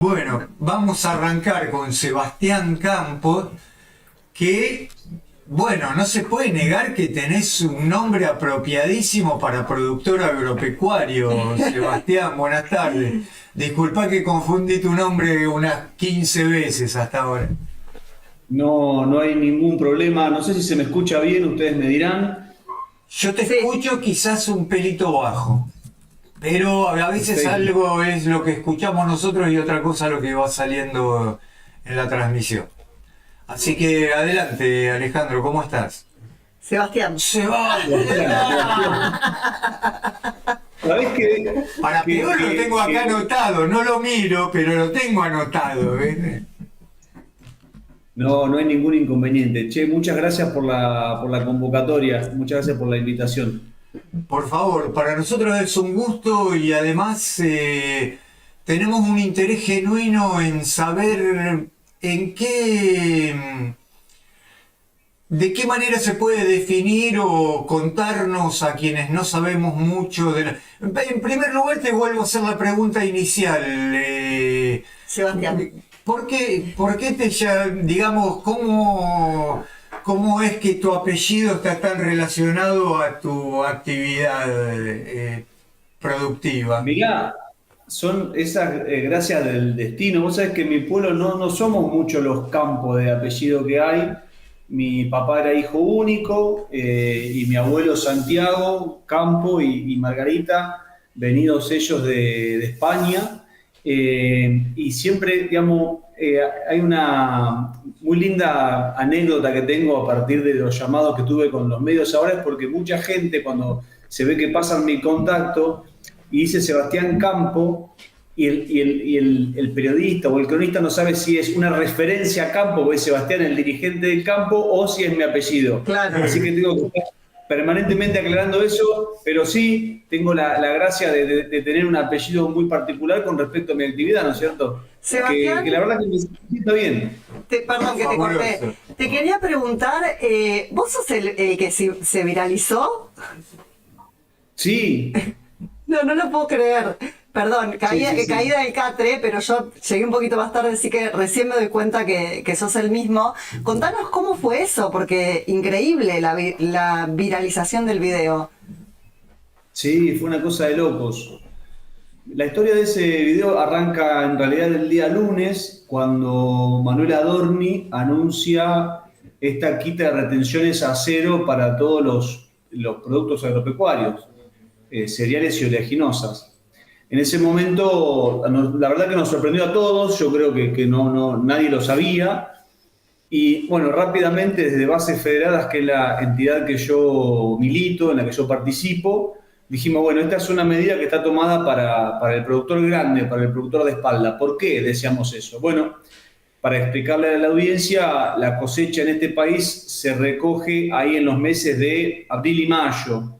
Bueno, vamos a arrancar con Sebastián Campos, que, bueno, no se puede negar que tenés un nombre apropiadísimo para productor agropecuario. Sebastián, buenas tardes. Disculpa que confundí tu nombre unas 15 veces hasta ahora. No, no hay ningún problema. No sé si se me escucha bien, ustedes me dirán. Yo te Sí, escucho quizás un pelito bajo, pero a veces Perfecto. algo es lo que escuchamos nosotros y otra cosa lo que va saliendo en la transmisión. Así que adelante, Alejandro, ¿cómo estás? Sebastián. Se va. Sebastián, Sebastián. ¿Sabés qué? Para peor lo tengo acá Que- anotado, no lo miro, pero lo tengo anotado. ¿Ves? No, no hay ningún inconveniente. Che, muchas gracias por la convocatoria, muchas gracias por la invitación. Por favor, para nosotros es un gusto y además tenemos un interés genuino en saber en qué, de qué manera se puede definir o contarnos a quienes no sabemos mucho de En primer lugar, te vuelvo a hacer la pregunta inicial. Sebastián. ¿Por qué digamos, cómo es que tu apellido está tan relacionado a tu actividad productiva? Mirá, son esas gracias del destino. Vos sabés que en mi pueblo no somos muchos los campos de apellido que hay. Mi papá era hijo único y mi abuelo Santiago, Campo y Margarita, venidos ellos de España. Y siempre, digamos, hay una muy linda anécdota que tengo a partir de los llamados que tuve con los medios ahora, es porque mucha gente cuando se ve que pasan mi contacto y dice Sebastián Campo, y el periodista o el cronista no sabe si es una referencia a Campo, o es Sebastián el dirigente del campo, o si es mi apellido. Claro. Así que tengo que estar permanentemente aclarando eso, pero sí tengo la gracia de tener un apellido muy particular con respecto a mi actividad, ¿no es cierto? Que la Sebastián, verdad que me siento bien. perdón que te corté. Fabuloso. Te quería preguntar, ¿vos sos el que se viralizó? Sí, No lo puedo creer. Perdón, sí, sí, sí. caída del catre, pero yo llegué un poquito más tarde, así que recién me doy cuenta que sos el mismo. Contanos cómo fue eso, porque increíble la viralización del video. Sí, fue una cosa de locos. La historia de ese video arranca en realidad el día lunes, cuando Manuel Adorni anuncia esta quita de retenciones a cero para todos los productos agropecuarios, cereales y oleaginosas. En ese momento, la verdad que nos sorprendió a todos, yo creo que nadie lo sabía. Y bueno, rápidamente desde Bases Federadas, que es la entidad que yo milito, en la que yo participo, dijimos, bueno, esta es una medida que está tomada para el productor grande, para el productor de espalda. ¿Por qué decíamos eso? Bueno, para explicarle a la audiencia, la cosecha en este país se recoge ahí en los meses de abril y mayo.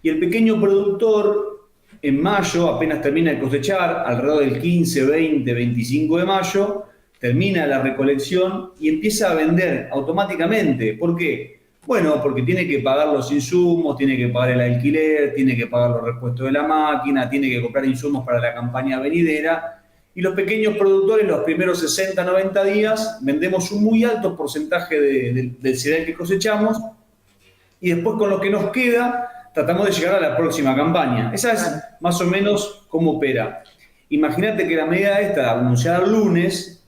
Y el pequeño productor en mayo apenas termina de cosechar, alrededor del 15, 20, 25 de mayo, termina la recolección y empieza a vender automáticamente. ¿Por qué? Bueno, porque tiene que pagar los insumos, tiene que pagar el alquiler, tiene que pagar los repuestos de la máquina, tiene que comprar insumos para la campaña venidera. Y los pequeños productores, los primeros 60, 90 días, vendemos un muy alto porcentaje del cereal que cosechamos y después con lo que nos queda tratamos de llegar a la próxima campaña. Esa es Claro. más o menos cómo opera. Imagínate que la medida esta, anunciada el lunes,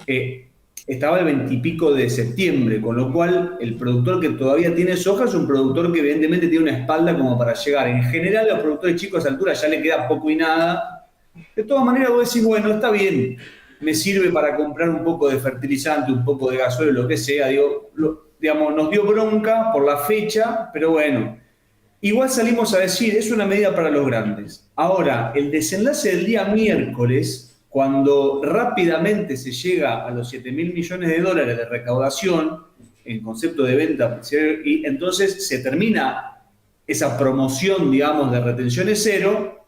eh, estaba el 20 y pico de septiembre, con lo cual el productor que todavía tiene soja es un productor que evidentemente tiene una espalda como para llegar. En general, a los productores chicos a esa altura ya le queda poco y nada. De todas maneras, vos decís, bueno, está bien, me sirve para comprar un poco de fertilizante, un poco de gasoil, lo que sea. Digo, digamos, nos dio bronca por la fecha, pero bueno. Igual salimos a decir, es una medida para los grandes. Ahora, el desenlace del día miércoles, cuando rápidamente se llega a los 7.000 millones de dólares de recaudación en concepto de venta, y entonces se termina esa promoción, digamos, de retenciones cero.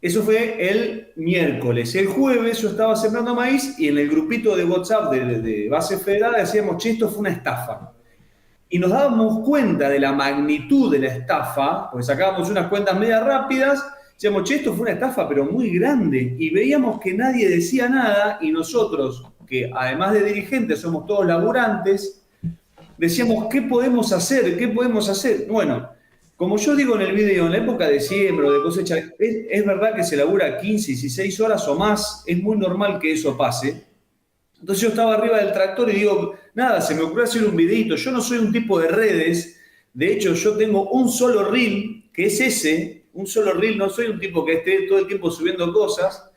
Eso fue el miércoles. El jueves yo estaba sembrando maíz y en el grupito de WhatsApp de Base Federal decíamos, che, esto fue una estafa. Y nos dábamos cuenta de la magnitud de la estafa, porque sacábamos unas cuentas medias rápidas, Decíamos, che, esto fue una estafa, pero muy grande. Y veíamos que nadie decía nada y nosotros, que además de dirigentes somos todos laburantes, decíamos, ¿qué podemos hacer? ¿Qué podemos hacer? Bueno, como yo digo en el video, en la época de siembra o de cosecha, es verdad que se labura 15, 16 horas o más, es muy normal que eso pase. Entonces yo estaba arriba del tractor y digo, nada, se me ocurrió hacer un videito. Yo no soy un tipo de redes, de hecho yo tengo un solo reel, que es ese, un solo reel, no soy un tipo que esté todo el tiempo subiendo cosas.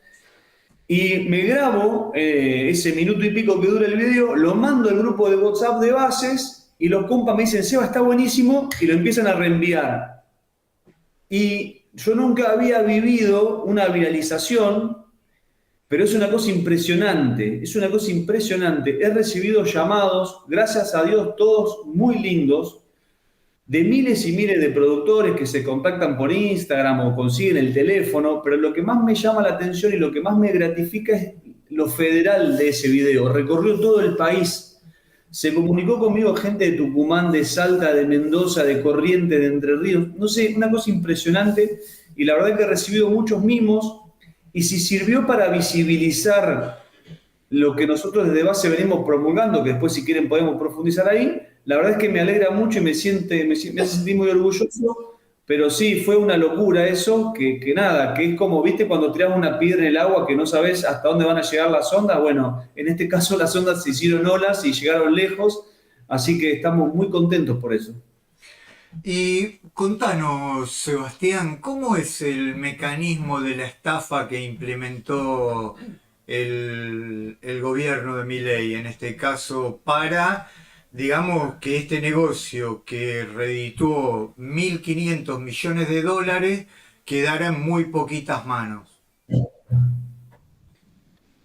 Y me grabo ese minuto y pico que dura el video, lo mando al grupo de WhatsApp de bases y los compas me dicen, Seba, está buenísimo, y lo empiezan a reenviar. Y yo nunca había vivido una viralización, pero es una cosa impresionante, es una cosa impresionante. He recibido llamados, gracias a Dios, todos muy lindos, de miles y miles de productores que se contactan por Instagram o consiguen el teléfono, pero lo que más me llama la atención y lo que más me gratifica es lo federal de ese video. Recorrió todo el país. Se comunicó conmigo gente de Tucumán, de Salta, de Mendoza, de Corrientes, de Entre Ríos. No sé, una cosa impresionante. Y la verdad es que he recibido muchos mimos. Y si sirvió para visibilizar lo que nosotros desde base venimos promulgando, que después si quieren podemos profundizar ahí, la verdad es que me alegra mucho y me hace sentir muy orgulloso, pero sí, fue una locura eso, que nada, que es como, viste, cuando tiras una piedra en el agua que no sabes hasta dónde van a llegar las ondas. Bueno, en este caso las ondas se hicieron olas y llegaron lejos, así que estamos muy contentos por eso. Y contanos, Sebastián, ¿cómo es el mecanismo de la estafa que implementó el gobierno de Milei, en este caso, para, digamos, que este negocio que redituó 1.500 millones de dólares quedara en muy poquitas manos?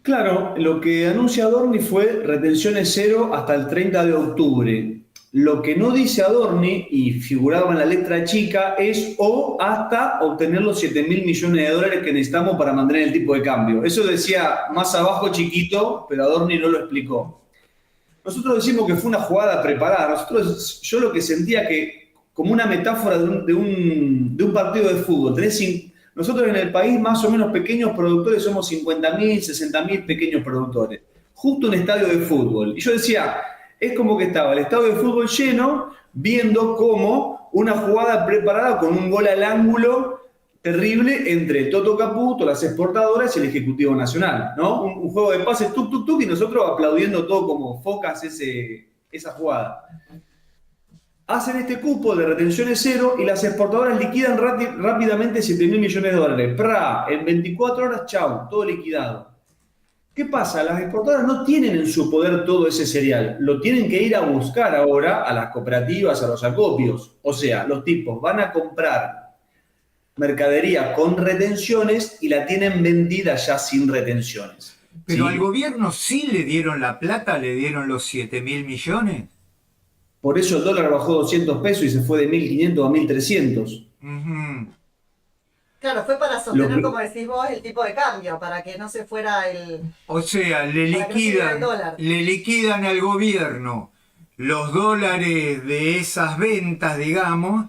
Claro, lo que anuncia Adorni fue retenciones cero hasta el 30 de octubre. Lo que no dice Adorni, y figuraba en la letra chica, es o hasta obtener los 7.000 millones de dólares que necesitamos para mantener el tipo de cambio. Eso decía más abajo chiquito, pero Adorni no lo explicó. Nosotros decimos que fue una jugada preparada. Yo lo que sentía que, como una metáfora de un partido de fútbol, nosotros en el país, más o menos pequeños productores, somos 50.000, 60.000 pequeños productores. Justo un estadio de fútbol. Y yo decía, es como que estaba el estadio de fútbol lleno, viendo cómo una jugada preparada con un gol al ángulo terrible entre Toto Caputo, las exportadoras y el Ejecutivo Nacional, ¿no? Un juego de pases, tuk, tuk, tuk, y nosotros aplaudiendo todo como focas esa jugada. Hacen este cupo de retenciones cero y las exportadoras liquidan rápidamente 7.000 millones de dólares. ¡Pra! En 24 horas, chau, todo liquidado. ¿Qué pasa? Las exportadoras no tienen en su poder todo ese cereal. Lo tienen que ir a buscar ahora a las cooperativas, a los acopios. O sea, los tipos van a comprar mercadería con retenciones y la tienen vendida ya sin retenciones. Pero ¿sí? al gobierno sí le dieron la plata, le dieron los 7.000 millones. Por eso el dólar bajó 200 pesos y se fue de 1.500 a 1.300. Ujú. Claro, fue para sostener, como decís vos, el tipo de cambio, para que no se fuera el... O sea, para que no se fuera el dólar. le liquidan al gobierno los dólares de esas ventas, digamos,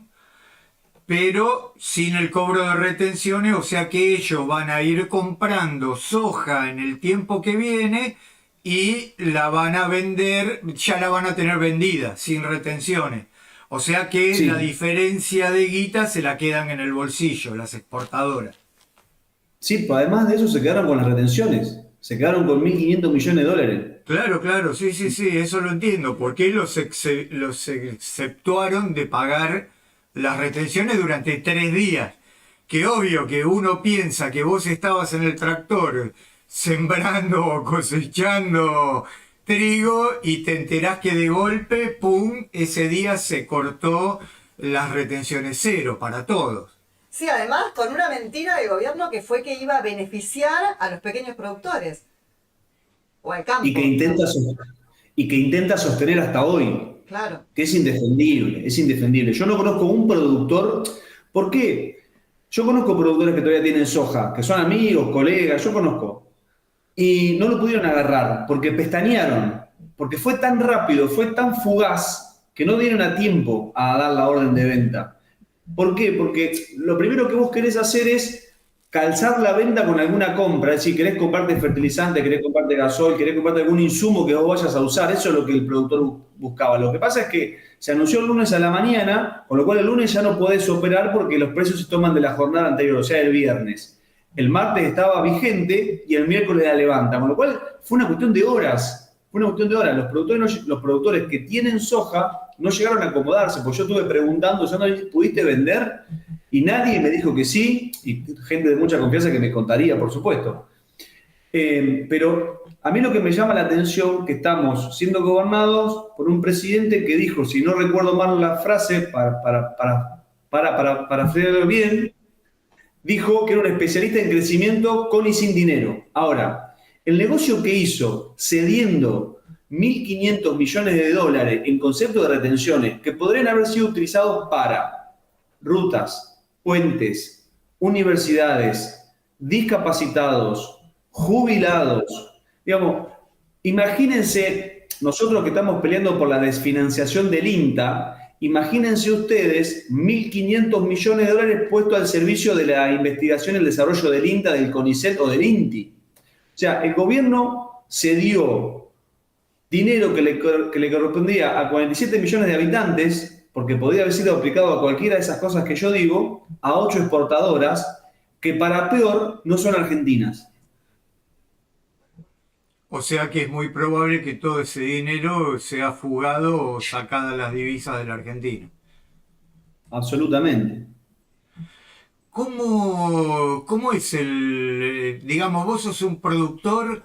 pero sin el cobro de retenciones, o sea que ellos van a ir comprando soja en el tiempo que viene y la van a vender, ya la van a tener vendida, sin retenciones. O sea que Sí. la diferencia de guita se la quedan en el bolsillo, las exportadoras. Sí, pues además de eso se quedaron con las retenciones. Se quedaron con 1.500 millones de dólares. Claro, claro, sí, eso lo entiendo. ¿Por qué los exceptuaron de pagar las retenciones durante 3 días? Que obvio que uno piensa que vos estabas en el tractor sembrando o cosechando trigo y te enterás que de golpe, pum, ese día se cortó las retenciones cero para todos. Sí, además con una mentira del gobierno que fue que iba a beneficiar a los pequeños productores. O al campo. Y que intenta sostener hasta hoy. Claro. Que es indefendible, es indefendible. Yo no conozco un productor. ¿Por qué? Yo conozco productores que todavía tienen soja, que son amigos, colegas, yo conozco. Y no lo pudieron agarrar porque pestañearon. Porque fue tan rápido, fue tan fugaz, que no dieron a tiempo a dar la orden de venta. ¿Por qué? Porque lo primero que vos querés hacer es calzar la venta con alguna compra, es decir, querés comprarte fertilizante, querés comprarte gasoil, querés comprarte algún insumo que vos vayas a usar, eso es lo que el productor buscaba. Lo que pasa es que se anunció el lunes a la mañana, con lo cual el lunes ya no podés operar porque los precios se toman de la jornada anterior, o sea, el viernes. El martes estaba vigente y el miércoles la levanta, con lo cual fue una cuestión de horas. Los productores que tienen soja no llegaron a acomodarse, pues yo estuve preguntando, ¿ya no pudiste vender? Y nadie me dijo que sí, y gente de mucha confianza que me contaría, por supuesto. Pero a mí lo que me llama la atención que estamos siendo gobernados por un presidente que dijo, si no recuerdo mal la frase, para frenar bien, dijo que era un especialista en crecimiento con y sin dinero. Ahora, el negocio que hizo cediendo 1.500 millones de dólares en concepto de retenciones que podrían haber sido utilizados para rutas, puentes, universidades, discapacitados, jubilados. Digamos, imagínense, nosotros que estamos peleando por la desfinanciación del INTA, imagínense ustedes 1.500 millones de dólares puestos al servicio de la investigación y el desarrollo del INTA, del CONICET o del INTI. O sea, el gobierno cedió dinero que le correspondía a 47 millones de habitantes, porque podría haber sido aplicado a cualquiera de esas cosas que yo digo, a 8 exportadoras que para peor no son argentinas. O sea que es muy probable que todo ese dinero sea fugado o sacada las divisas de la Argentina. Absolutamente. ¿Cómo es digamos, vos sos un productor,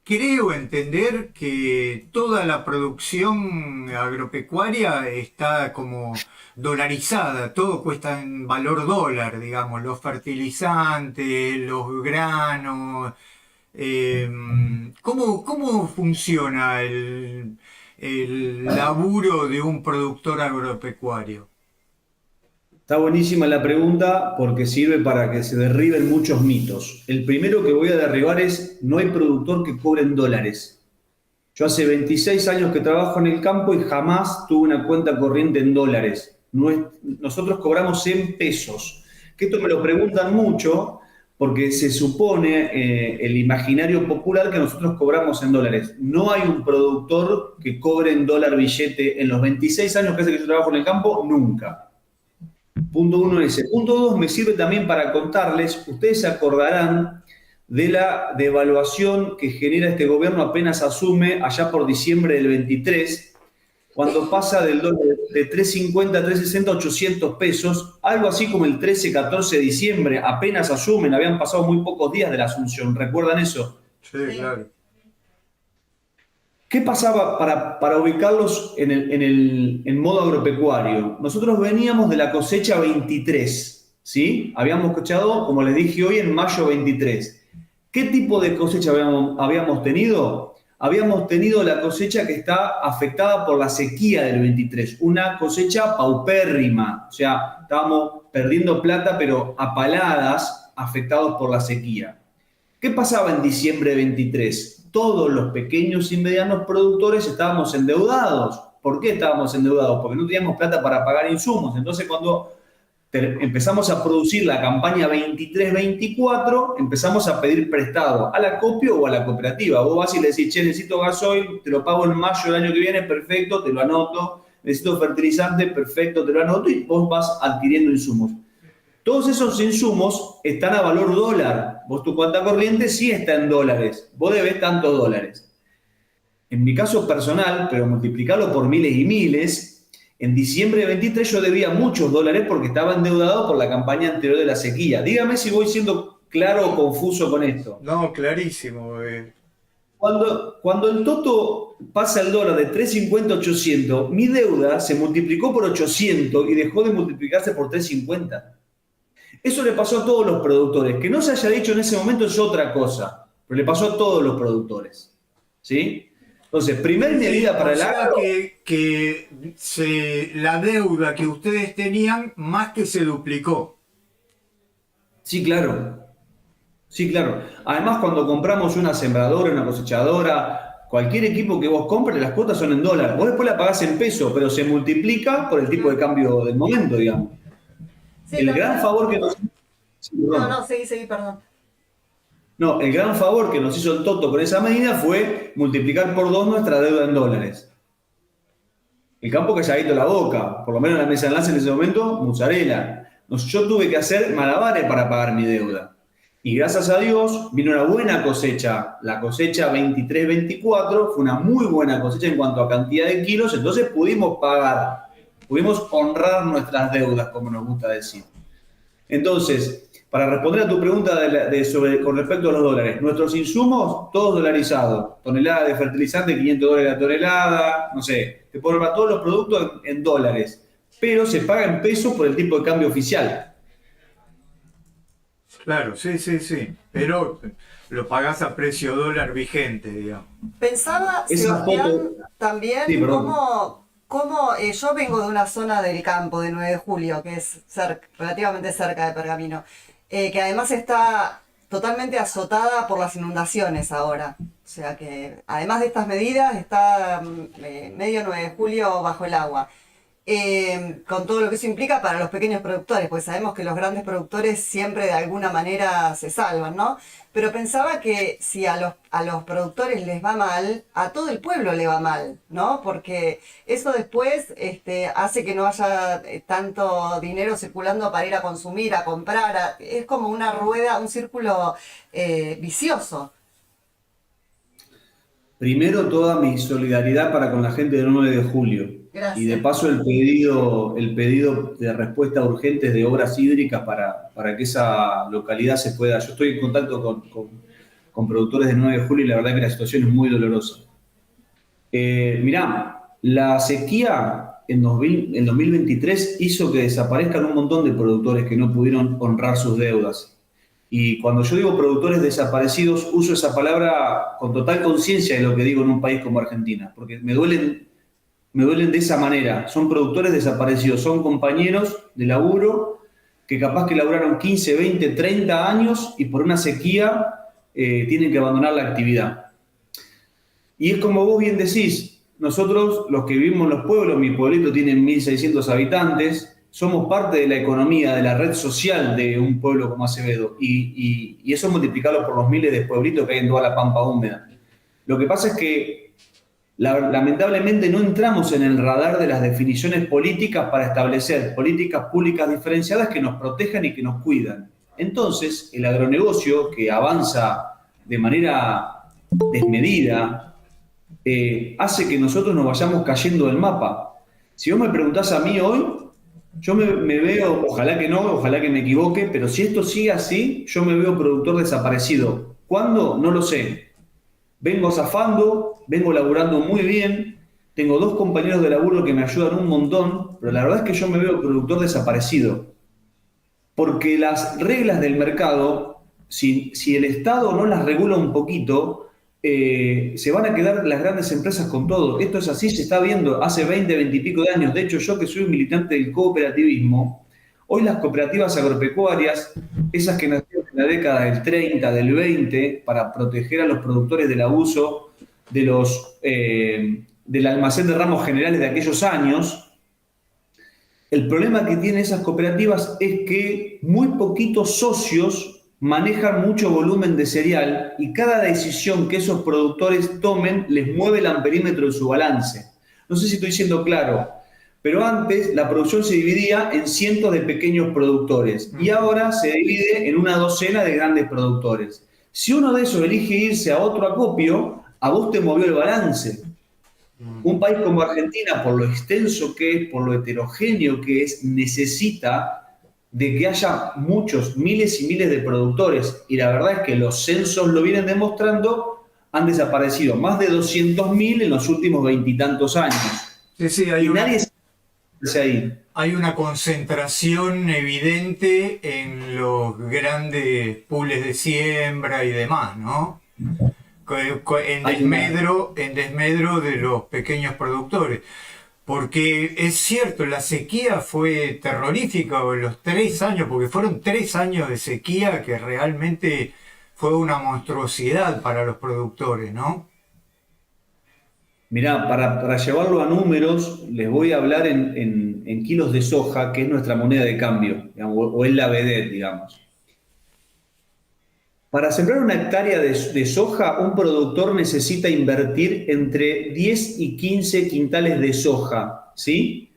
creo entender que toda la producción agropecuaria está como dolarizada, todo cuesta en valor dólar, digamos, los fertilizantes, los granos. ¿Cómo funciona el laburo de un productor agropecuario? Está buenísima la pregunta porque sirve para que se derriben muchos mitos. El primero que voy a derribar es, no hay productor que cobre en dólares. Yo hace 26 años que trabajo en el campo y jamás tuve una cuenta corriente en dólares. Nosotros cobramos en pesos. Que esto me lo preguntan mucho porque se supone el imaginario popular que nosotros cobramos en dólares. No hay un productor que cobre en dólar billete en los 26 años que hace que yo trabajo en el campo, nunca. Punto uno ese. Punto dos, me sirve también para contarles, ustedes se acordarán de la devaluación que genera este gobierno apenas asume allá por diciembre del 23, cuando pasa del dólar de 3.50, 3.60, 800 pesos, algo así como el 13, 14 de diciembre, apenas asumen, habían pasado muy pocos días de la asunción, ¿recuerdan eso? Sí, claro. ¿Qué pasaba para ubicarlos en modo agropecuario? Nosotros veníamos de la cosecha 23, ¿sí? Habíamos cosechado, como les dije hoy, en mayo 23. ¿Qué tipo de cosecha habíamos tenido? Habíamos tenido la cosecha que está afectada por la sequía del 23, una cosecha paupérrima, o sea, estábamos perdiendo plata, pero a paladas, afectados por la sequía. ¿Qué pasaba en diciembre de 23? Todos los pequeños y medianos productores estábamos endeudados. ¿Por qué estábamos endeudados? Porque no teníamos plata para pagar insumos. Entonces, cuando empezamos a producir la campaña 23-24, empezamos a pedir prestado al acopio o a la cooperativa. Vos vas y le decís, che, necesito gasoil, te lo pago en mayo del año que viene, perfecto, te lo anoto. Necesito fertilizante, perfecto, te lo anoto, y vos vas adquiriendo insumos. Todos esos insumos están a valor dólar. Vos tu cuenta corriente sí está en dólares. Vos debés tantos dólares. En mi caso personal, pero multiplicarlo por miles y miles, en diciembre de 23 yo debía muchos dólares porque estaba endeudado por la campaña anterior de la sequía. Dígame si voy siendo claro o confuso con esto. No, clarísimo. Cuando el Toto pasa el dólar de 3.50 a 800, mi deuda se multiplicó por 800 y dejó de multiplicarse por 3.50. Eso le pasó a todos los productores. Que no se haya dicho en ese momento es otra cosa, pero le pasó a todos los productores. ¿Sí? Entonces, primer medida para el agro... la deuda que ustedes tenían más que se duplicó. Sí, claro. Sí, claro. Además, cuando compramos una sembradora, una cosechadora, cualquier equipo que vos compres, las cuotas son en dólar. Vos después la pagás en peso, pero se multiplica por el tipo de cambio del momento, digamos. Sí, El gran también. favor que nos... Sí, No, perdón. no, seguí, perdón. No, el gran favor que nos hizo el Toto con esa medida fue multiplicar por 2 nuestra deuda en dólares. El campo calladito la boca, por lo menos la mesa de enlace en ese momento, mozzarella. Yo tuve que hacer malabares para pagar mi deuda. Y gracias a Dios vino una buena cosecha. La cosecha 23-24 fue una muy buena cosecha en cuanto a cantidad de kilos, entonces pudimos pagar, pudimos honrar nuestras deudas, como nos gusta decir. Entonces, para responder a tu pregunta con respecto a los dólares, nuestros insumos, todos dolarizados. Tonelada de fertilizante, $500 la tonelada, no sé, te puedo nombrar todos los productos en dólares, pero se paga en pesos por el tipo de cambio oficial. Claro, sí, sí, sí. Pero lo pagás a precio dólar vigente, digamos. Pensaba, Esa Sebastián, foto, sí, también perdón. cómo yo vengo de una zona del campo de 9 de Julio, que es relativamente cerca de Pergamino, que además está totalmente azotada por las inundaciones ahora. O sea que además de estas medidas está medio 9 de Julio bajo el agua. Con todo lo que eso implica para los pequeños productores, pues sabemos que los grandes productores siempre de alguna manera se salvan, ¿no? Pero pensaba que si a los productores les va mal, a todo el pueblo le va mal, ¿no? Porque eso después hace que no haya tanto dinero circulando para ir a consumir, a comprar. Es como una rueda, un círculo vicioso. Primero, toda mi solidaridad para con la gente del 9 de julio. Y de Gracias. paso el pedido de respuesta urgente de obras hídricas para que esa localidad se pueda. Yo estoy en contacto con productores de 9 de julio y la verdad que la situación es muy dolorosa. Mirá, la sequía en 2023 hizo que desaparezcan un montón de productores que no pudieron honrar sus deudas. Y cuando yo digo productores desaparecidos, uso esa palabra con total conciencia de lo que digo en un país como Argentina, porque me duelen de esa manera. Son productores desaparecidos, son compañeros de laburo que capaz que laburaron 15, 20, 30 años y por una sequía tienen que abandonar la actividad. Y es como vos bien decís, nosotros los que vivimos en los pueblos, mi pueblito tiene 1.600 habitantes, somos parte de la economía, de la red social de un pueblo como Acevedo. Y eso multiplicarlo por los miles de pueblitos que hay en toda la pampa húmeda. Lo que pasa es que lamentablemente no entramos en el radar de las definiciones políticas para establecer políticas públicas diferenciadas que nos protejan y que nos cuidan. Entonces, el agronegocio que avanza de manera desmedida, hace que nosotros nos vayamos cayendo del mapa. Si vos me preguntás a mí hoy, yo me veo, ojalá que no, ojalá que me equivoque, pero si esto sigue así, yo me veo productor desaparecido. ¿Cuándo? No lo sé. Vengo zafando, vengo laburando muy bien, tengo 2 compañeros de laburo que me ayudan un montón, pero la verdad es que yo me veo productor desaparecido. Porque las reglas del mercado, si el Estado no las regula un poquito, se van a quedar las grandes empresas con todo. Esto es así, se está viendo hace 20, 20 y pico de años. De hecho, yo que soy un militante del cooperativismo, hoy las cooperativas agropecuarias, esas que nacieron en la década del 30, del 20, para proteger a los productores del abuso del almacén de ramos generales de aquellos años, el problema que tienen esas cooperativas es que muy poquitos socios manejan mucho volumen de cereal y cada decisión que esos productores tomen les mueve el amperímetro de su balance. No sé si estoy siendo claro, pero antes la producción se dividía en cientos de pequeños productores y ahora se divide en una docena de grandes productores. Si uno de esos elige irse a otro acopio, a vos te movió el balance. Un país como Argentina, por lo extenso que es, por lo heterogéneo que es, necesita de que haya muchos, miles y miles de productores. Y la verdad es que los censos lo vienen demostrando, han desaparecido más de 200.000 en los últimos veintitantos años. Sí, sí, Y nadie se hace ahí. hay una concentración evidente en los grandes pools de siembra y demás, ¿no? En desmedro de los pequeños productores. Porque es cierto, la sequía fue terrorífica en los 3 años, porque fueron 3 años de sequía que realmente fue una monstruosidad para los productores, ¿no? Mirá, para llevarlo a números, les voy a hablar en kilos de soja, que es nuestra moneda de cambio, digamos, o es la vedette, digamos. Para sembrar una hectárea de soja, un productor necesita invertir entre 10 y 15 quintales de soja, ¿sí?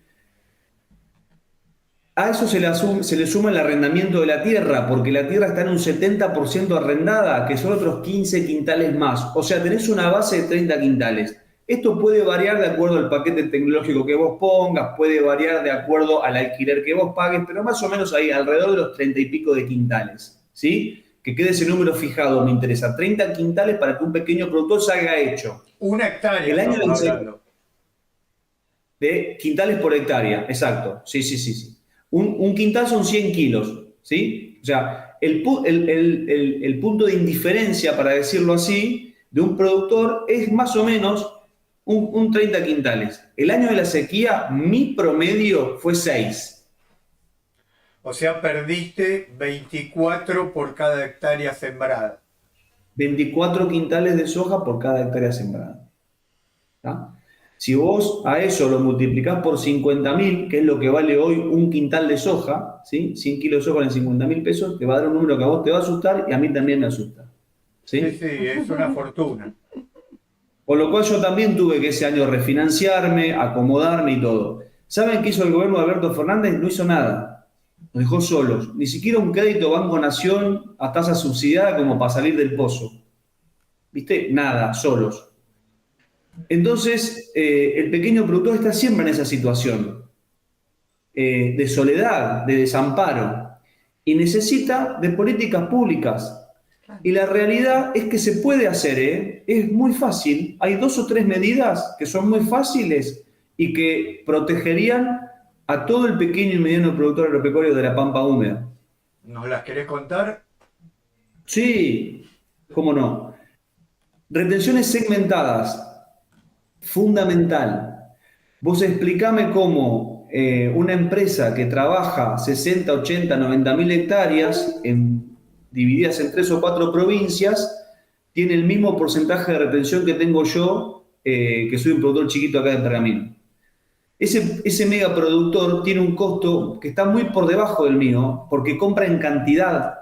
A eso se le suma el arrendamiento de la tierra, porque la tierra está en un 70% arrendada, que son otros 15 quintales más. O sea, tenés una base de 30 quintales. Esto puede variar de acuerdo al paquete tecnológico que vos pongas, puede variar de acuerdo al alquiler que vos pagues, pero más o menos ahí, alrededor de los 30 y pico de quintales, ¿sí? Que quede ese número fijado, me interesa. 30 quintales para que un pequeño productor salga hecho. Una hectárea El año estamos del hablando. de quintales por hectárea, exacto. Sí, sí, sí, sí. Un quintal son 100 kilos, ¿sí? O sea, el punto de indiferencia, para decirlo así, de un productor es más o menos un 30 quintales. El año de la sequía, mi promedio fue 6. O sea, perdiste 24 por cada hectárea sembrada. 24 quintales de soja por cada hectárea sembrada. ¿Tá? Si vos a eso lo multiplicás por 50.000, que es lo que vale hoy un quintal de soja, ¿sí? 100 kilos de soja en 50.000 pesos, te va a dar un número que a vos te va a asustar y a mí también me asusta. ¿Sí? Sí, sí, es una fortuna. Con lo cual yo también tuve que ese año refinanciarme, acomodarme y todo. ¿Saben qué hizo el gobierno de Alberto Fernández? No hizo nada. Nos dejó solos. Ni siquiera un crédito Banco Nación a tasa subsidiada como para salir del pozo. ¿Viste? Nada, solos. Entonces, el pequeño productor está siempre en esa situación de soledad, de desamparo, y necesita de políticas públicas. Y la realidad es que se puede hacer, ¿eh? Es muy fácil. Hay 2 o 3 medidas que son muy fáciles y que protegerían a todo el pequeño y mediano productor agropecuario de la pampa húmeda. ¿Nos las querés contar? Sí, cómo no. Retenciones segmentadas. Fundamental. Vos explicame cómo una empresa que trabaja 60, 80, 90.000 hectáreas divididas en 3 o 4 provincias tiene el mismo porcentaje de retención que tengo yo, que soy un productor chiquito acá de Pergamino. Ese megaproductor tiene un costo que está muy por debajo del mío porque compra en cantidad.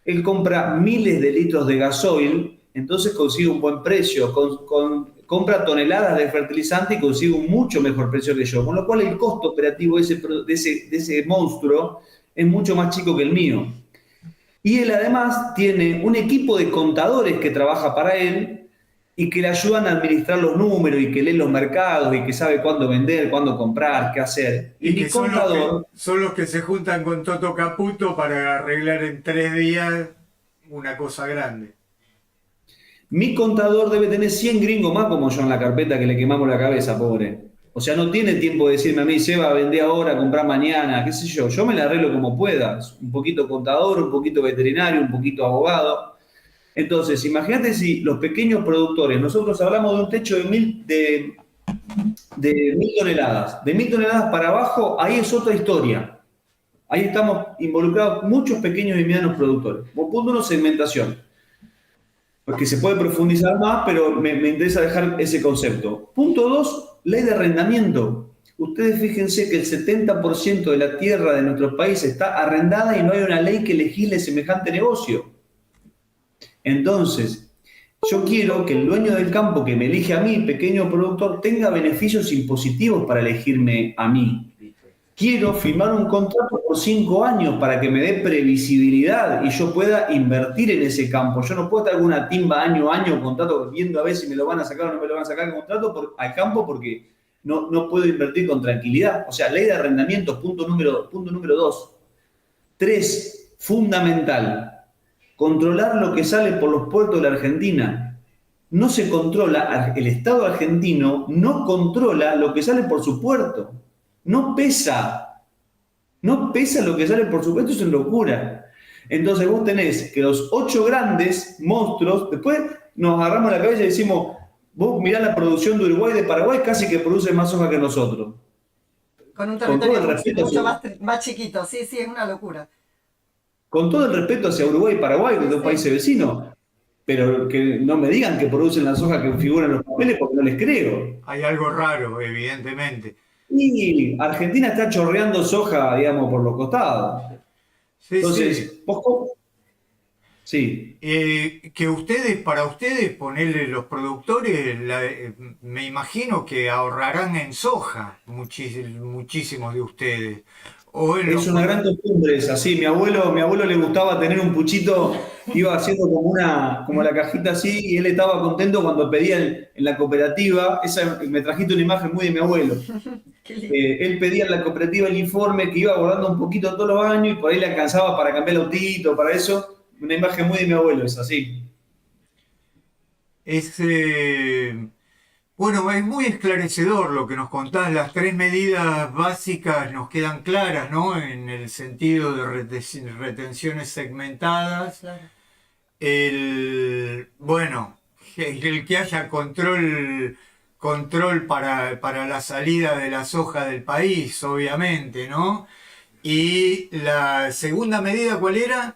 Él compra miles de litros de gasoil, entonces consigue un buen precio, compra toneladas de fertilizante y consigue un mucho mejor precio que yo, con lo cual el costo operativo de ese monstruo es mucho más chico que el mío. Y él además tiene un equipo de contadores que trabaja para él y que le ayudan a administrar los números y que lee los mercados y que sabe cuándo vender, cuándo comprar, qué hacer. Y mi que contador... son los que se juntan con Toto Caputo para arreglar en 3 días una cosa grande. Mi contador debe tener 100 gringos más como yo en la carpeta que le quemamos la cabeza, pobre. O sea, no tiene tiempo de decirme a mí, Seba, vendé ahora, comprá mañana, qué sé yo. Yo me la arreglo como pueda. Un poquito contador, un poquito veterinario, un poquito abogado. Entonces, imagínate si los pequeños productores, nosotros hablamos de un techo de 1.000 toneladas. De 1.000 toneladas para abajo, ahí es otra historia. Ahí estamos involucrados muchos pequeños y medianos productores. Punto 1, segmentación. Porque se puede profundizar más, pero me interesa dejar ese concepto. Punto 2, ley de arrendamiento. Ustedes fíjense que el 70% de la tierra de nuestro país está arrendada y no hay una ley que legisle semejante negocio. Entonces, yo quiero que el dueño del campo que me elige a mí, pequeño productor, tenga beneficios impositivos para elegirme a mí. Quiero firmar un contrato por 5 años para que me dé previsibilidad y yo pueda invertir en ese campo. Yo no puedo estar con una timba año a año, contrato, viendo a ver si me lo van a sacar o no me lo van a sacar el contrato al campo porque no puedo invertir con tranquilidad. O sea, ley de arrendamiento, punto número 2. 3, fundamental. Controlar lo que sale por los puertos de la Argentina. No se controla, el Estado argentino no controla lo que sale por su puerto. No pesa lo que sale por su puerto, es una locura. Entonces vos tenés que los 8 grandes monstruos, después nos agarramos la cabeza y decimos, vos mirá la producción de Uruguay y de Paraguay, casi que produce más soja que nosotros. Con un territorio mucho más chiquito, sí, es una locura. Con todo el respeto hacia Uruguay y Paraguay, que son países vecinos, pero que no me digan que producen la soja que figura en los papeles porque no les creo. Hay algo raro, evidentemente. Y Argentina está chorreando soja, digamos, por los costados. Sí, Entonces, sí. Sí. Que ustedes, para ustedes, ponerle los productores, me imagino que ahorrarán en soja, muchísimos de ustedes. O en Es los... una gran costumbre esa, sí. Mi abuelo le gustaba tener un puchito, iba haciendo como la cajita así, y él estaba contento cuando pedía en la cooperativa. Me trajiste una imagen muy de mi abuelo. Qué lindo. Él pedía en la cooperativa el informe que iba guardando un poquito todos los años y por ahí le alcanzaba para cambiar el autito, para eso. Una imagen muy de mi abuelo, es así. Es, bueno, es muy esclarecedor lo que nos contás. Las tres medidas básicas nos quedan claras, ¿no? En el sentido de retenciones segmentadas. Claro. Bueno, el que haya control para la salida de la soja del país, obviamente, ¿no? Y la segunda medida, ¿cuál era?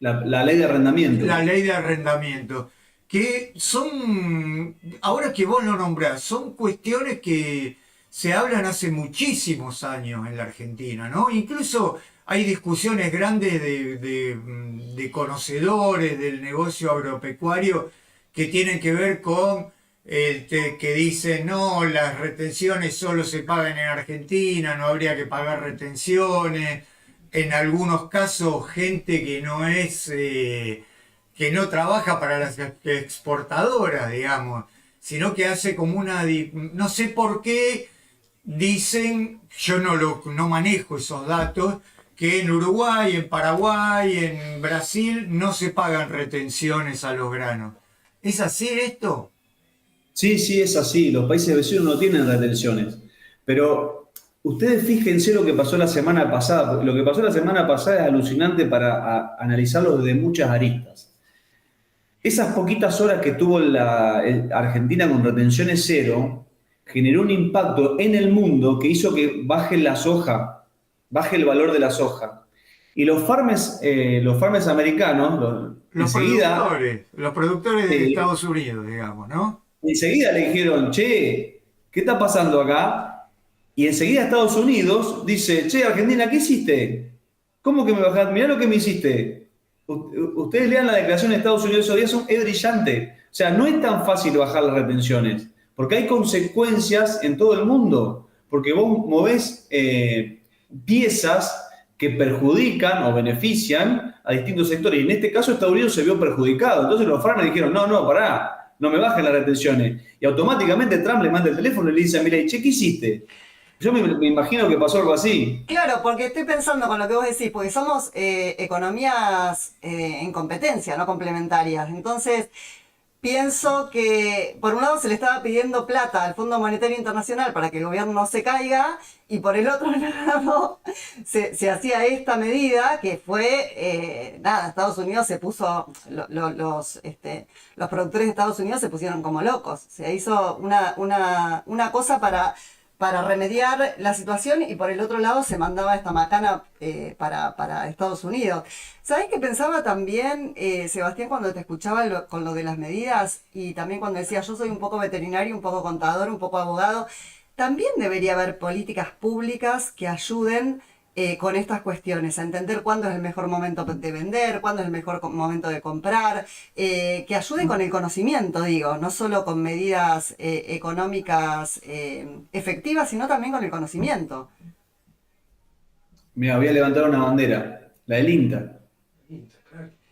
La ley de arrendamiento. La ley de arrendamiento. Que son, ahora que vos lo nombrás, son cuestiones que se hablan hace muchísimos años en la Argentina, ¿no? Incluso hay discusiones grandes de conocedores del negocio agropecuario que tienen que ver con que dicen, no, las retenciones solo se pagan en Argentina, no habría que pagar retenciones. En algunos casos, gente que no es... que no trabaja para las exportadoras, digamos, sino que hace como una... No sé por qué dicen, yo no manejo esos datos, que en Uruguay, en Paraguay, en Brasil no se pagan retenciones a los granos. ¿Es así esto? Sí, sí, es así. Los países vecinos no tienen retenciones. Pero ustedes fíjense lo que pasó la semana pasada, porque lo que pasó la semana pasada es alucinante para analizarlo desde muchas aristas. Esas poquitas horas que tuvo Argentina con retenciones cero generó un impacto en el mundo que hizo que baje la soja, baje el valor de la soja. Y los farmers americanos, enseguida, Los productores de eh, Estados Unidos, digamos, ¿no? enseguida le dijeron, che, ¿qué está pasando acá? Y enseguida Estados Unidos dice, che, Argentina, ¿qué hiciste? ¿Cómo que me bajaste? Mirá lo que me hiciste. Ustedes lean la declaración de Estados Unidos esos días, es brillante. O sea, no es tan fácil bajar las retenciones, porque hay consecuencias en todo el mundo, porque vos movés piezas que perjudican o benefician a distintos sectores. Y en este caso Estados Unidos se vio perjudicado. Entonces los farmers dijeron, no, pará, no me bajen las retenciones. Y automáticamente Trump le manda el teléfono y le dice, mira, che, ¿qué hiciste? Yo me imagino que pasó algo así. Claro, porque estoy pensando con lo que vos decís, porque somos economías en competencia, no complementarias. Entonces, pienso que por un lado se le estaba pidiendo plata al Fondo Monetario Internacional para que el gobierno no se caiga, y por el otro lado se hacía esta medida que fue, nada, Estados Unidos se puso, los productores de Estados Unidos se pusieron como locos. Se hizo una cosa para remediar la situación, y por el otro lado se mandaba esta macana para Estados Unidos. ¿Sabés qué pensaba también, Sebastián, cuando te escuchaba con lo de las medidas, y también cuando decía yo soy un poco veterinario, un poco contador, un poco abogado? También debería haber políticas públicas que ayuden con estas cuestiones, a entender cuándo es el mejor momento de vender, cuándo es el mejor momento de comprar, que ayude con el conocimiento, digo, no solo con medidas económicas efectivas, sino también con el conocimiento. Mira, voy a levantar una bandera, la del INTA.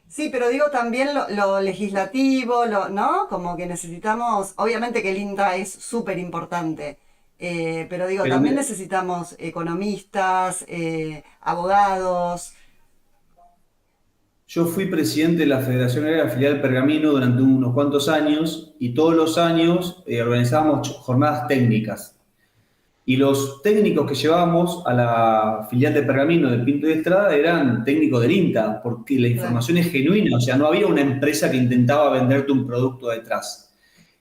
Sí, pero digo también lo legislativo, ¿no? Como que necesitamos, obviamente que el INTA es súper importante, pero digo, Pero también mira, necesitamos economistas, abogados. yo fui presidente de la Federación Agraria Filial Pergamino durante unos cuantos años y todos los años organizábamos jornadas técnicas. Y los técnicos que llevábamos a la filial de Pergamino del Pinto de Estrada eran técnicos del INTA, porque la Claro. información es genuina, o sea, no había una empresa que intentaba venderte un producto detrás.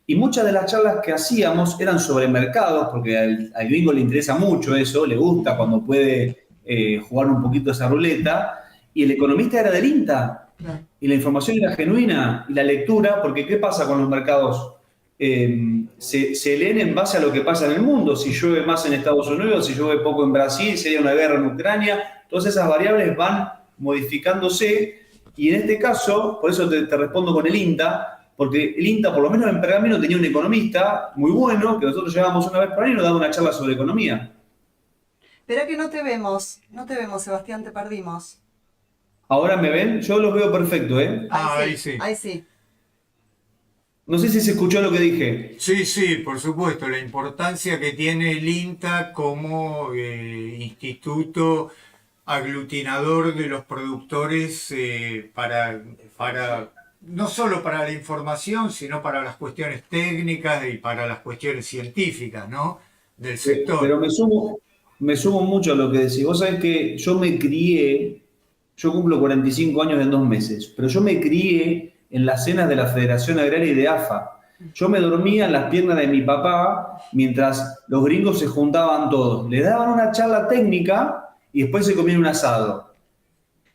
Y muchas de las charlas que hacíamos eran sobre mercados, porque al gringo le interesa mucho eso, le gusta cuando puede jugar un poquito esa ruleta, y el economista era del INTA, y la información era genuina, y la lectura, porque ¿qué pasa con los mercados se leen en base a lo que pasa en el mundo. Si llueve más en Estados Unidos, si llueve poco en Brasil, si hay una guerra en Ucrania, todas esas variables van modificándose y en este caso, por eso te respondo con el INTA, porque el INTA, por lo menos en Pergamino, tenía un economista muy bueno que nosotros llevábamos una vez por año y nos daba una charla sobre economía. Espera que no te vemos, Sebastián, te perdimos. ¿Ahora me ven? Yo los veo perfecto, ¿eh? Ahí sí. Ahí sí. No sé si se escuchó lo que dije. Sí, sí, por supuesto, la importancia que tiene el INTA como instituto aglutinador de los productores para no solo para la información, sino para las cuestiones técnicas y para las cuestiones científicas, ¿no? Del sector. Pero me sumo mucho a lo que decís. Vos sabés que yo me crié, yo cumplo 45 años en 2 meses, pero yo me crié en las cenas de la Federación Agraria y de AFA. Yo me dormía en las piernas de mi papá mientras los gringos se juntaban todos. Le daban una charla técnica y después se comían un asado.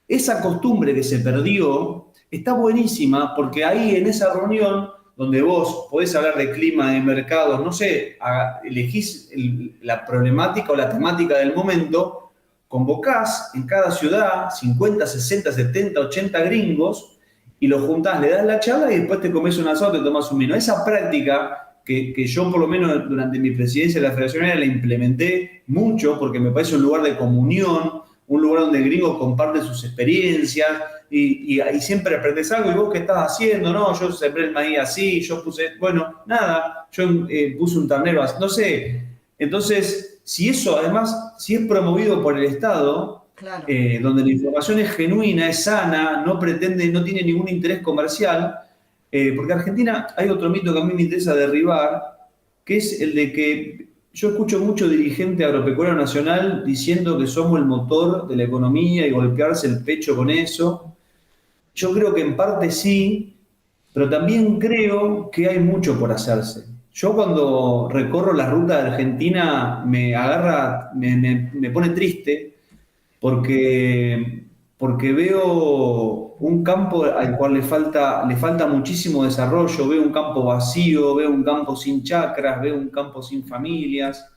Esa costumbre que se perdió está buenísima porque ahí en esa reunión donde vos podés hablar de clima, de mercados, no sé, elegís la problemática o la temática del momento, convocás en cada ciudad 50, 60, 70, 80 gringos y los juntás, le das la charla y después te comes un asado, te tomás un vino. Esa práctica que yo por lo menos durante mi presidencia de la Federación Agraria la implementé mucho porque me parece un lugar de comunión, un lugar donde gringos comparten sus experiencias y siempre aprendes algo. ¿Y vos qué estás haciendo? No, yo sembré el maíz así, yo puse, bueno, nada, yo puse un ternero así, no sé. Entonces, si eso además, si es promovido por el Estado, Claro. donde la información es genuina, es sana, no pretende, no tiene ningún interés comercial, porque Argentina, hay otro mito que a mí me interesa derribar, que es el de que yo escucho mucho dirigente agropecuario nacional diciendo que somos el motor de la economía y golpearse el pecho con eso. Yo creo que en parte sí, pero también creo que hay mucho por hacerse. Yo cuando recorro la ruta de Argentina me agarra, me pone triste porque veo un campo al cual le falta muchísimo desarrollo, veo un campo vacío, veo un campo sin chacras, veo un campo sin familias,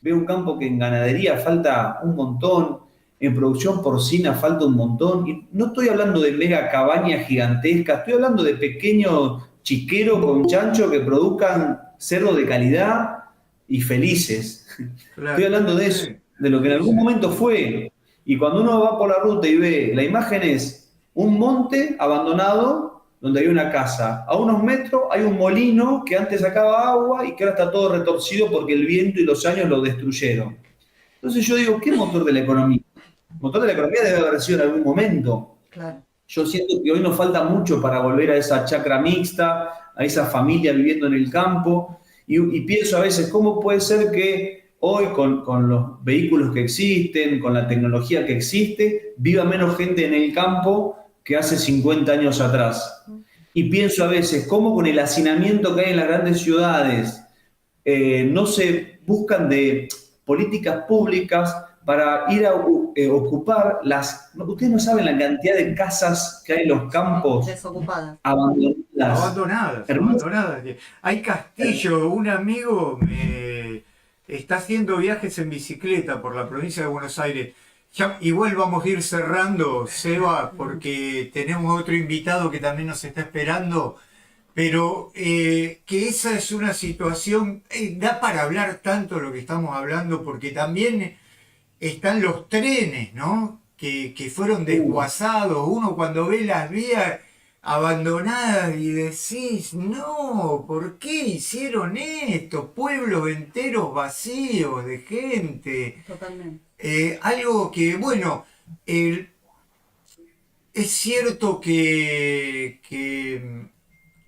veo un campo que en ganadería falta un montón, en producción porcina falta un montón, y no estoy hablando de mega cabañas gigantescas, estoy hablando de pequeños chiqueros con chancho que produzcan cerdo de calidad y felices. Claro. Estoy hablando de eso, de lo que en algún momento fue. Y cuando uno va por la ruta y ve, la imagen es un monte abandonado donde hay una casa. A unos metros hay un molino que antes sacaba agua y que ahora está todo retorcido porque el viento y los años lo destruyeron. Entonces yo digo, ¿qué motor de la economía? El motor de la economía debe haber sido en algún momento. Claro. Yo siento que hoy nos falta mucho para volver a esa chacra mixta, a esa familia viviendo en el campo. Y pienso a veces, ¿cómo puede ser que hoy con los vehículos que existen, con la tecnología que existe, viva menos gente en el campo que hace 50 años atrás? Y pienso a veces, ¿cómo con el hacinamiento que hay en las grandes ciudades no se buscan de políticas públicas para ir a ocupar Ustedes no saben la cantidad de casas que hay en los campos Desocupadas. Abandonadas. Hay castillo, un amigo está haciendo viajes en bicicleta por la provincia de Buenos Aires. Ya, igual vamos a ir cerrando, Seba, porque tenemos otro invitado que también nos está esperando, pero que esa es una situación, da para hablar tanto lo que estamos hablando, porque también están los trenes, ¿no? Que fueron desguazados. Uno cuando ve las vías abandonadas y decís, no, ¿por qué hicieron esto? Pueblos enteros vacíos de gente. Totalmente. Algo que, bueno, es cierto que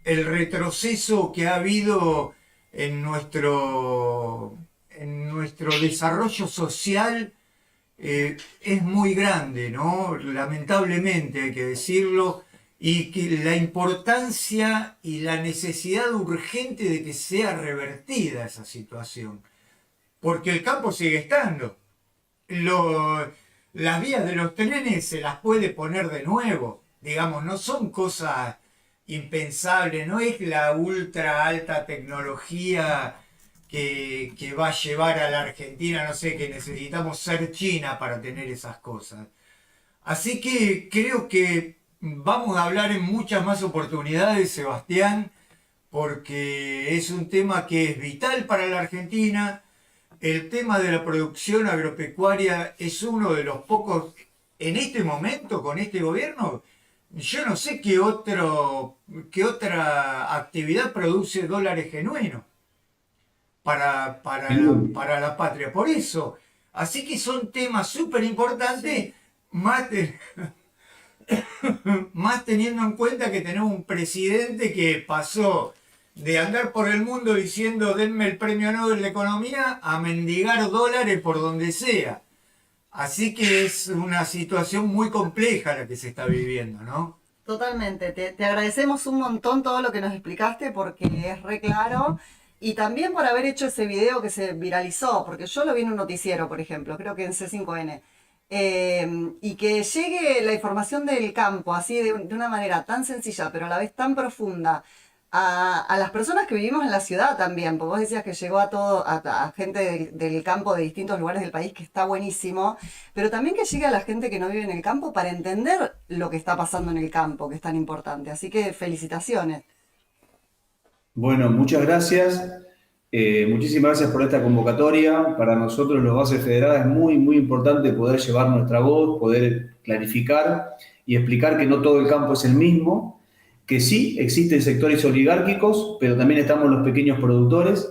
el retroceso que ha habido en nuestro desarrollo social es muy grande, ¿no? Lamentablemente hay que decirlo, y que la importancia y la necesidad urgente de que sea revertida esa situación, porque el campo sigue estando. Las vías de los trenes se las puede poner de nuevo, digamos, no son cosas impensable, no es la ultra alta tecnología que va a llevar a la Argentina, no sé, que necesitamos ser China para tener esas cosas. Así que creo que vamos a hablar en muchas más oportunidades, Sebastián, porque es un tema que es vital para la Argentina. El tema de la producción agropecuaria es uno de los pocos, en este momento, con este gobierno, yo no sé qué otra actividad produce dólares genuinos para la patria. Por eso, así que son temas súper importantes, más, más teniendo en cuenta que tenemos un presidente que pasó de andar por el mundo diciendo denme el premio Nobel de Economía a mendigar dólares por donde sea. Así que es una situación muy compleja la que se está viviendo, ¿no? Totalmente, te agradecemos un montón todo lo que nos explicaste porque es re claro y también por haber hecho ese video que se viralizó, porque yo lo vi en un noticiero, por ejemplo, creo que en C5N, y que llegue la información del campo así de una manera tan sencilla pero a la vez tan profunda a las personas que vivimos en la ciudad también, porque vos decías que llegó a gente del campo de distintos lugares del país, que está buenísimo, pero también que llegue a la gente que no vive en el campo para entender lo que está pasando en el campo, que es tan importante. Así que felicitaciones. Bueno, muchas gracias. Muchísimas gracias por esta convocatoria. Para nosotros, los Bases Federadas, es muy, muy importante poder llevar nuestra voz, poder clarificar y explicar que no todo el campo es el mismo, que sí existen sectores oligárquicos, pero también estamos los pequeños productores.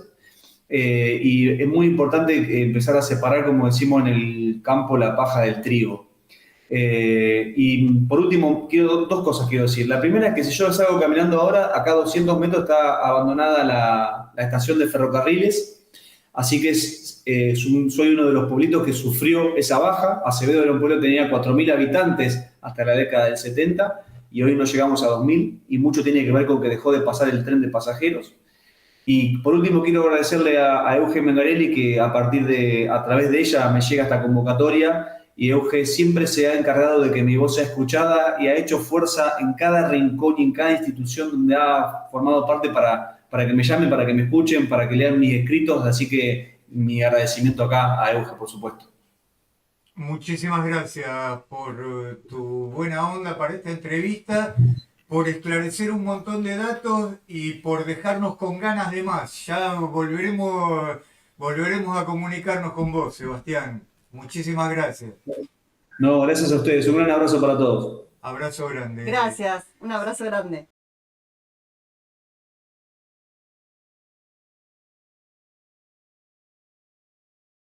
Y es muy importante empezar a separar, como decimos en el campo, la paja del trigo. Y por último, dos cosas quiero decir. La primera es que si yo salgo caminando ahora, acá a 200 metros está abandonada la estación de ferrocarriles, así que soy uno de los pueblitos que sufrió esa baja. Acevedo era un pueblo que tenía 4.000 habitantes hasta la década del 70 y hoy no llegamos a 2.000 y mucho tiene que ver con que dejó de pasar el tren de pasajeros. Y por último quiero agradecerle a Euge Mengarelli que a través de ella me llega esta convocatoria. Y Euge siempre se ha encargado de que mi voz sea escuchada y ha hecho fuerza en cada rincón y en cada institución donde ha formado parte para que me llamen, para que me escuchen, para que lean mis escritos. Así que mi agradecimiento acá a Euge, por supuesto. Muchísimas gracias por tu buena onda para esta entrevista, por esclarecer un montón de datos y por dejarnos con ganas de más. Ya volveremos a comunicarnos con vos, Sebastián. Muchísimas gracias. No, gracias a ustedes. Un gran abrazo para todos. Abrazo grande. Gracias, un abrazo grande.